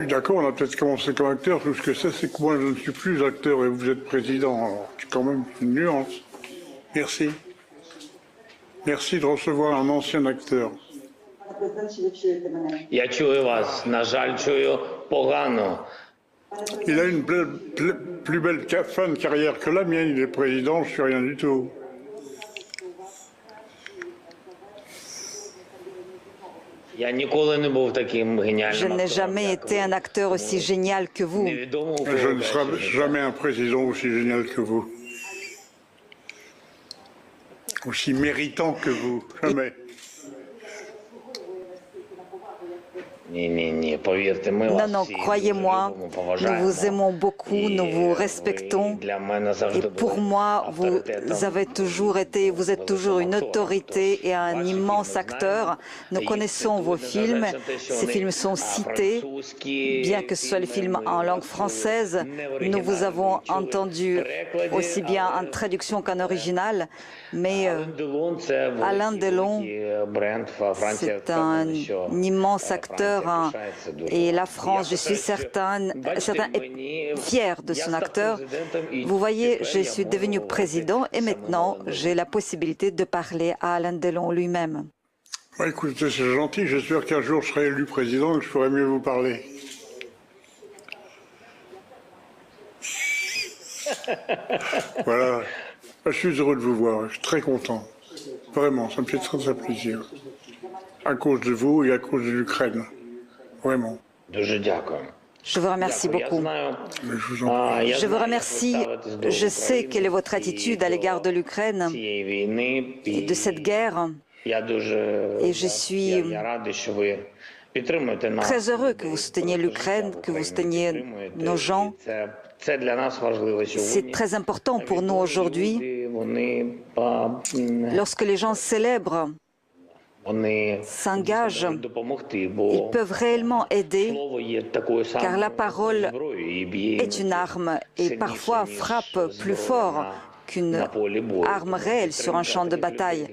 D'accord, on a peut-être commencé comme acteur. Tout ce que c'est que moi je ne suis plus acteur et vous êtes président. Alors, c'est quand même une nuance. Merci. Merci de recevoir un ancien acteur. Я чую вас, на жаль, чую погано. Il a une plus belle fin de carrière que la mienne. Il est président, je suis rien du tout. Я ніколи не був таким Je геніальним n'ai актором. jamais été un acteur aussi génial que vous. Невідомо у Je кого ne serai краще. jamais un président aussi génial que vous. Aussi méritant que vous. Jamais. Ні, повірте, ми Non, вас non, всі croyez-moi, дуже любимо, nous поважаємо. vous aimons beaucoup, nous vous І respectons. ви для мене Et завжди pour були moi, vous авторитетом. avez toujours été, vous êtes toujours une autorité et un immense acteur. Nous connaissons vos films, ces films sont cités. Bien que ce soit les films en langue française, nous vous avons entendu aussi bien en traduction qu'en original, mais Alain Delon, c'est un immense acteur hein, et la France, je suis certain, est fière de son acteur. Vous voyez, je suis devenu président et maintenant j'ai la possibilité de parler à Alain Delon lui-même. Bah, écoutez, c'est gentil. J'espère qu'un jour je serai élu président et que je pourrai mieux vous parler. Voilà. Je suis heureux de vous voir. Je suis très content. Vraiment, ça me fait très, très plaisir. À cause de vous et à cause de l'Ukraine. Vraiment. Дуже дякую. Je vous remercie Дякую. Я beaucoup. знаю, Mais je vous en prie. я Je vous знаю, remercie. як ви ставитесь до Je sais quelle est votre України attitude і à l'égard de до l'Ukraine цієї війни. et de cette guerre. Я дуже Et je suis я радий, що ви підтримуєте нас. très heureux que vous souteniez l'Ukraine, que vous souteniez nos gens. Це для нас важливо C'est сьогодні. très important pour nous aujourd'hui. Люди, вони Lorsque les gens célèbrent, вони s'engagent, можуть допомогти, ils бо peuvent réellement aider, слово є такою car самою la parole зброєю і б'є est une arme et parfois frappe plus fort qu'une на полі бою. arme réelle sur un champ de bataille.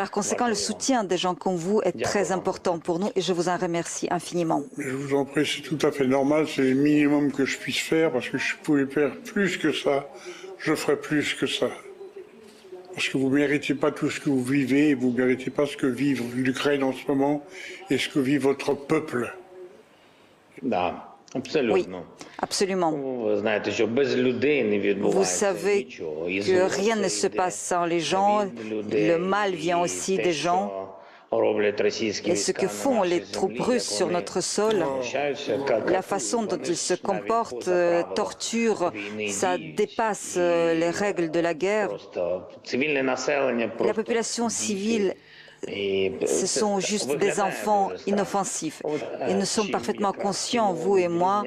Par conséquent, le soutien des gens comme vous est très important pour nous et je vous en remercie infiniment. Mais je vous en prie, c'est tout à fait normal. C'est le minimum que je puisse faire parce que je pouvais faire plus que ça. Je ferai plus que ça. Parce que vous ne méritez pas tout ce que vous vivez et vous ne méritez pas ce que vit l'Ukraine en ce moment et ce que vit votre peuple. Да, Oui, абсолютно. absolument. Ви знаєте, що без людей не Vous відбувається savez нічого. І que зло rien це ne se йде passe sans les gens. від людей. Le mal vient І aussi те, des що gens. роблять російські Et ce війська que на font нашій les troupes землі, russes як sur вони notre sol, знущаються, як la façon dont вони ils se навіть comportent, поза правилами torturent, війни ça діють. dépasse les règles de la guerre. Просто цивільне населення La просто population civile, І ce sont juste des enfants inoffensifs. Et nous sommes parfaitement conscients, vous et moi,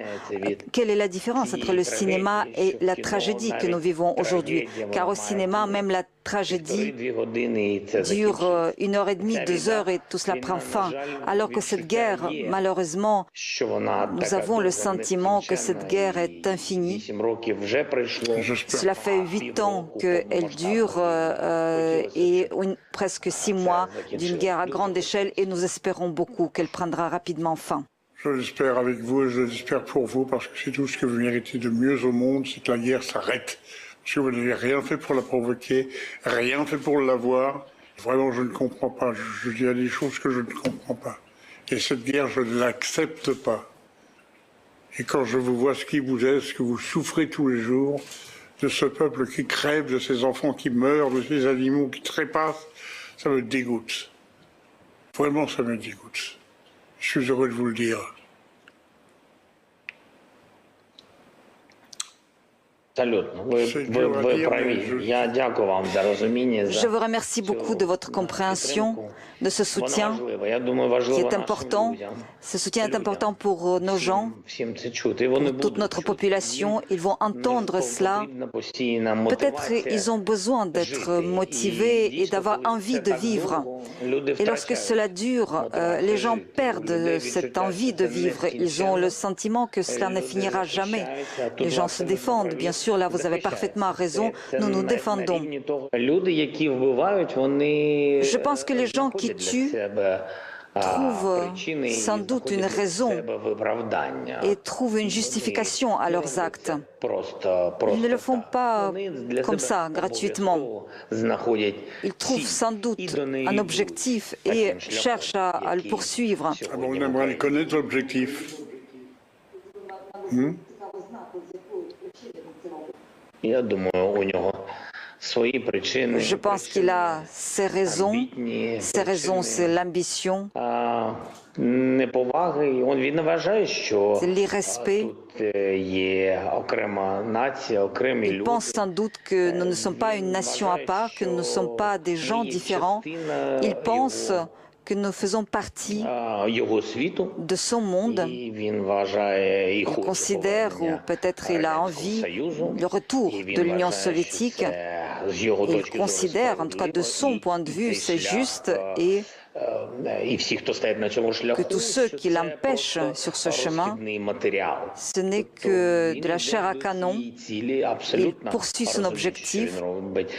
quelle est la différence entre le cinéma et la tragédie que nous vivons aujourd'hui. Car au cinéma, même la tragédie 2 години і це dure закінчиться. 1 heure et demie, 2 heures et tout cela prend fin. Alors que cette guerre, malheureusement, Що вона nous така avons le довга, sentiment que cette нескінченна, guerre і est infinie. 8 років вже пройшло. J'espère. Cela fait 8 ans qu'elle dure et presque 6 mois d'une guerre à grande échelle et nous espérons beaucoup qu'elle prendra rapidement fin. Je l'espère avec vous et je l'espère pour vous parce que c'est tout ce que vous méritez de mieux au monde, c'est que la guerre s'arrête. Parce que vous n'avez rien fait pour la provoquer, rien fait pour l'avoir. Vraiment, je ne comprends pas. Il y a des choses que je ne comprends pas. Et cette guerre, je ne l'accepte pas. Et quand je vous vois ce qui vous est, ce que vous souffrez tous les jours, de ce peuple qui crève, de ces enfants qui meurent, de ces animaux qui trépassent, ça me dégoûte. Vraiment, ça me dégoûte. Je suis heureux de vous le dire. Абсолютно. Ви праві. Я дякую вам за розуміння. Je vous remercie beaucoup de votre compréhension, de ce soutien qui est important. Ce soutien est important pour nos gens, pour toute notre population. Ils vont entendre cela. Peut-être ils ont besoin d'être motivés et d'avoir envie de vivre. Et lorsque cela dure, les gens perdent cette envie de vivre. Ils ont le sentiment que cela ne finira jamais. Les gens se défendent, bien sûr, là vous avez parfaitement raison, nous nous défendons. Je pense que les gens qui tuent trouvent sans doute une raison et trouvent une justification à leurs actes. Ils ne le font pas comme ça, gratuitement. Ils trouvent sans doute un objectif et cherchent à le poursuivre. Ah bon, on aimerait connaître l'objectif. Je pense qu'il a ses raisons. Ses raisons, c'est l'ambition, c'est l'irrespect. Il pense sans doute que nous ne sommes pas une nation à part, que nous ne sommes pas des gens différents. Il pense que nous faisons partie de son monde. Il considère, ou peut-être il a envie, le retour de l'Union soviétique. Il considère, en tout cas de son point de vue, c'est juste et que tous ceux qui l'empêchent sur ce chemin, ce n'est que de la chair à canon. Il poursuit son objectif,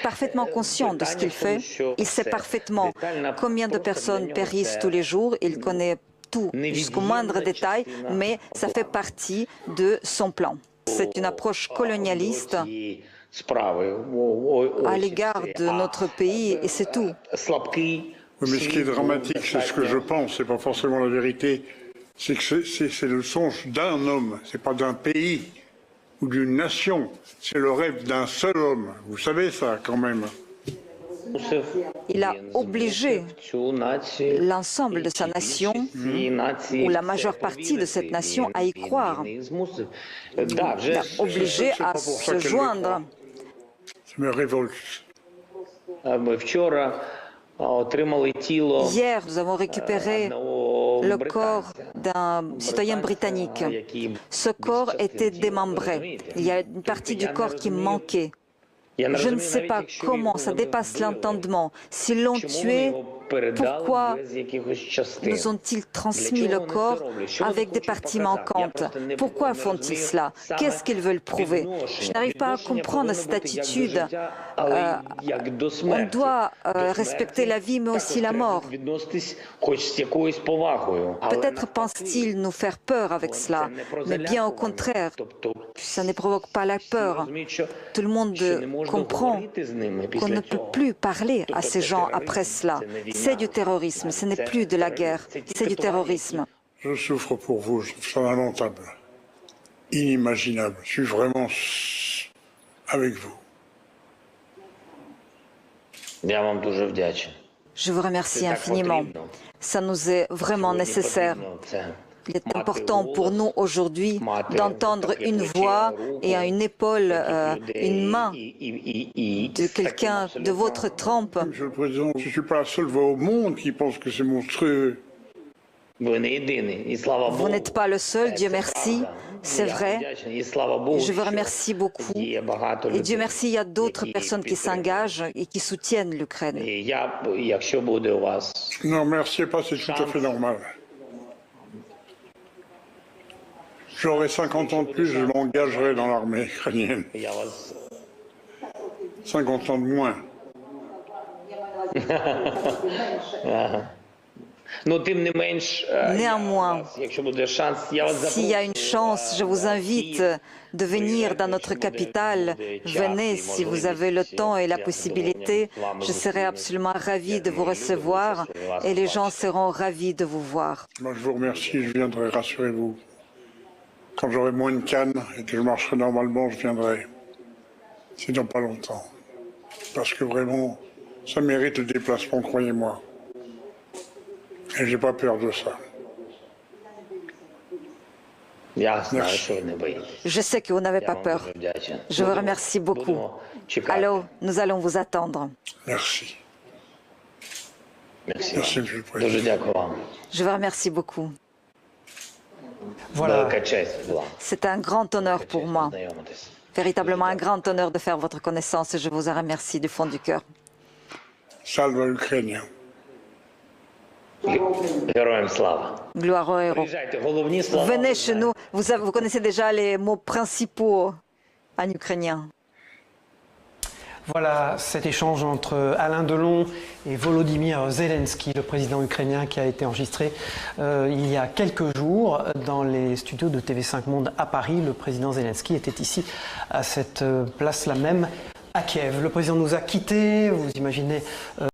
parfaitement conscient de ce qu'il fait. Il sait parfaitement combien de personnes périssent tous les jours. Il connaît tout jusqu'au moindre détail, mais ça fait partie de son plan. C'est une approche colonialiste à l'égard de notre pays et c'est tout. Oui, mais ce qui est dramatique, c'est ce que je pense, c'est pas forcément la vérité, c'est que c'est le songe d'un homme, c'est pas d'un pays ou d'une nation, c'est le rêve d'un seul homme. Vous savez ça quand même. Il a obligé l'ensemble de sa nation, ou la majeure partie de cette nation, à y croire. Il a obligé à se joindre. Ça me révolte. Hier, nous avons récupéré le corps d'un citoyen britannique. Ce corps était démembré. Il y a une partie du corps qui manquait. Je ne sais pas comment, ça dépasse l'entendement. S'ils l'ont tué, pourquoi nous ont-ils transmis le corps avec des parties manquantes? Pourquoi font-ils cela? Qu'est-ce qu'ils veulent prouver? Je n'arrive pas à comprendre cette attitude. On doit respecter la vie, mais aussi la mort. Peut-être pense-t-il nous faire peur avec cela, mais bien au contraire, ça ne provoque pas la peur. Tout le monde comprend qu'on ne peut plus parler à ces gens après cela. C'est du terrorisme, ce n'est plus de la guerre, c'est du terrorisme. Je souffre pour vous, je trouve ça lamentable, inimaginable. Je suis vraiment avec vous. Je vous remercie infiniment. Ça nous est vraiment nécessaire. Il est important pour nous aujourd'hui d'entendre une voix et à une épaule, une main de quelqu'un de votre trempe. Monsieur le Président, je ne suis pas la seule voix au monde qui pense que c'est monstrueux. Vous n'êtes pas le seul, Dieu merci, c'est vrai. Je vous remercie beaucoup. Et Dieu merci, il y a d'autres personnes qui s'engagent et qui soutiennent l'Ukraine. Non, merci pas, c'est tout à fait normal. J'aurai 50 ans de plus, je m'engagerai dans l'armée ukrainienne. 50 ans de moins. Néanmoins, s'il y a une chance, je vous invite de venir dans notre capitale. Venez si vous avez le temps et la possibilité. Je serai absolument ravi de vous recevoir et les gens seront ravis de vous voir. Moi, je vous remercie, je viendrai, rassurez-vous. Quand j'aurai moins de cannes et que je marcherai normalement, je viendrai. C'est dans pas longtemps. Parce que vraiment, ça mérite le déplacement, croyez-moi. Et j'ai pas peur de ça. Merci. Je sais que vous n'avez pas peur. Je vous remercie beaucoup. Alors, nous allons vous attendre. Merci. Merci, Monsieur le Président. Je vous remercie beaucoup. Voilà. C'est un grand honneur pour moi. Véritablement un grand honneur de faire votre connaissance et je vous en remercie du fond du cœur. Salve l'Ukraine. Gloire aux héros. Venez chez nous. Vous connaissez déjà les mots principaux en ukrainien. Voilà cet échange entre Alain Delon et Volodymyr Zelensky, le président ukrainien, qui a été enregistré il y a quelques jours dans les studios de TV5 Monde à Paris. Le président Zelensky était ici à cette place-là même à Kiev. Le président nous a quittés, vous imaginez